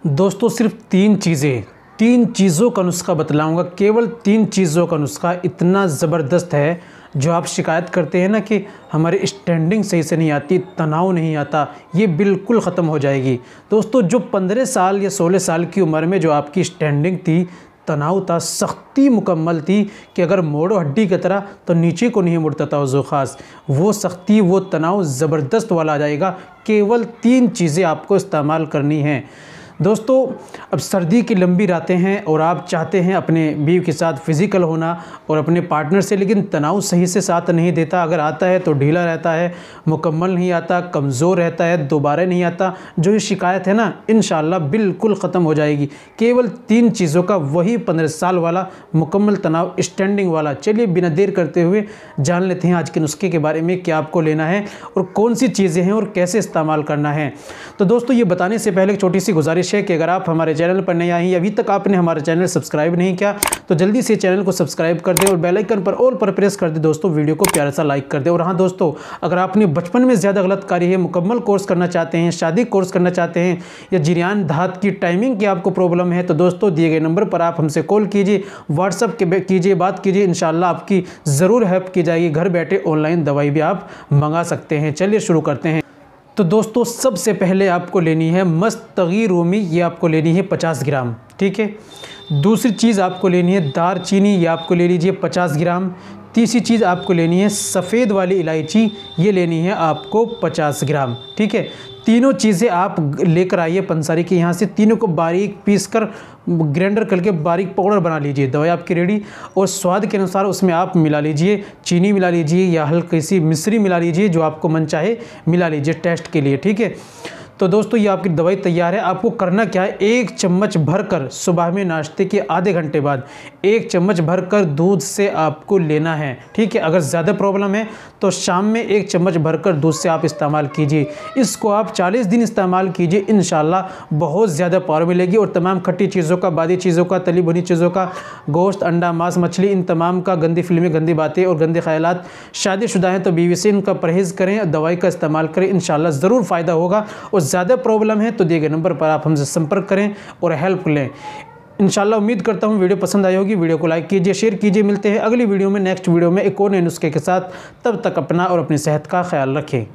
दोस्तों सिर्फ तीन चीज़ों का नुस्खा बतलाऊंगा, केवल 3 चीज़ों का नुस्खा इतना ज़बरदस्त है। जो आप शिकायत करते हैं ना कि हमारी स्टैंडिंग सही से नहीं आती, तनाव नहीं आता, ये बिल्कुल ख़त्म हो जाएगी। दोस्तों जो 15 साल या 16 साल की उम्र में जो आपकी स्टैंडिंग थी, तनाव था, सख्ती मुकम्मल थी कि अगर मोड़ो हड्डी की तरह तो नीचे को नहीं मुड़ता था वज़ो ख़ास, वो सख्ती वो तनाव ज़बरदस्त वाला आ जाएगा। केवल 3 चीज़ें आपको इस्तेमाल करनी हैं। दोस्तों अब सर्दी की लंबी रातें हैं और आप चाहते हैं अपने बीवी के साथ फ़िज़िकल होना और अपने पार्टनर से, लेकिन तनाव सही से साथ नहीं देता। अगर आता है तो ढीला रहता है, मुकम्मल नहीं आता, कमज़ोर रहता है, दोबारा नहीं आता। जो ये शिकायत है ना, इंशाअल्लाह बिल्कुल ख़त्म हो जाएगी। केवल 3 चीज़ों का, वही 15 साल वाला मुकम्मल तनाव, स्टैंडिंग वाला। चलिए बिना देर करते हुए जान लेते हैं आज के नुस्खे के बारे में, क्या आपको लेना है और कौन सी चीज़ें हैं और कैसे इस्तेमाल करना है। तो दोस्तों ये बताने से पहले एक छोटी सी गुजारिश है कि अगर आप हमारे चैनल पर नए आए हैं, अभी तक आपने हमारा चैनल सब्सक्राइब नहीं किया तो जल्दी से चैनल को सब्सक्राइब कर दें और बेल आइकन पर ऑल पर प्रेस कर दें। दोस्तों वीडियो को प्यारा सा लाइक कर दें। और हाँ दोस्तों, अगर आपने बचपन में ज़्यादा गलत कार्य है, मुकम्मल कोर्स करना चाहते हैं, शादी कोर्स करना चाहते हैं, या जिरियान धात की टाइमिंग की आपको प्रॉब्लम है, तो दोस्तों दिए गए नंबर पर आप हमसे कॉल कीजिए, व्हाट्सअप कीजिए, बात कीजिए। इंशाल्लाह आपकी ज़रूर हेल्प की जाएगी। घर बैठे ऑनलाइन दवाई भी आप मंगा सकते हैं। चलिए शुरू करते हैं। तो दोस्तों सबसे पहले आपको लेनी है मस्तगी रूमी, ये आपको लेनी है 50 ग्राम, ठीक है। दूसरी चीज़ आपको लेनी है दारचीनी, ये आपको ले लीजिए 50 ग्राम। तीसरी चीज़ आपको लेनी है सफ़ेद वाली इलायची, ये लेनी है आपको 50 ग्राम, ठीक है। तीनों चीज़ें आप लेकर आइए पंसारी के यहाँ से, तीनों को बारीक पीस कर ग्राइंडर करके बारीक पाउडर बना लीजिए। दवाई आपकी रेडी। और स्वाद के अनुसार उसमें आप मिला लीजिए, चीनी मिला लीजिए या हल्की सी मिश्री मिला लीजिए, जो आपको मन चाहे मिला लीजिए टेस्ट के लिए, ठीक है। तो दोस्तों ये आपकी दवाई तैयार है। आपको करना क्या है, 1 चम्मच भरकर सुबह में नाश्ते के आधे घंटे बाद 1 चम्मच भरकर दूध से आपको लेना है, ठीक है। अगर ज़्यादा प्रॉब्लम है तो शाम में 1 चम्मच भरकर दूध से आप इस्तेमाल कीजिए। इसको आप 40 दिन इस्तेमाल कीजिए, इंशाल्लाह बहुत ज़्यादा पावर मिलेगी। और तमाम खट्टी चीज़ों का, बादी चीज़ों का, तली भुनी चीज़ों का, गोश्त, अंडा, मांस, मछली, इन तमाम का, गंदी फिल्में, गंदी बातें और गंदे ख्यालात, शादीशुदा हैं तो बीवी से इनका परहेज़ करें, दवाई का इस्तेमाल करें, इंशाल्लाह ज़रूर फ़ायदा होगा। और ज़्यादा प्रॉब्लम है तो दिए गए नंबर पर आप हमसे संपर्क करें और हेल्प लें। इंशाल्लाह उम्मीद करता हूँ वीडियो पसंद आई होगी। वीडियो को लाइक कीजिए, शेयर कीजिए। मिलते हैं अगली वीडियो में, नेक्स्ट वीडियो में एक और नए नुस्खे के साथ। तब तक अपना और अपनी सेहत का ख्याल रखें।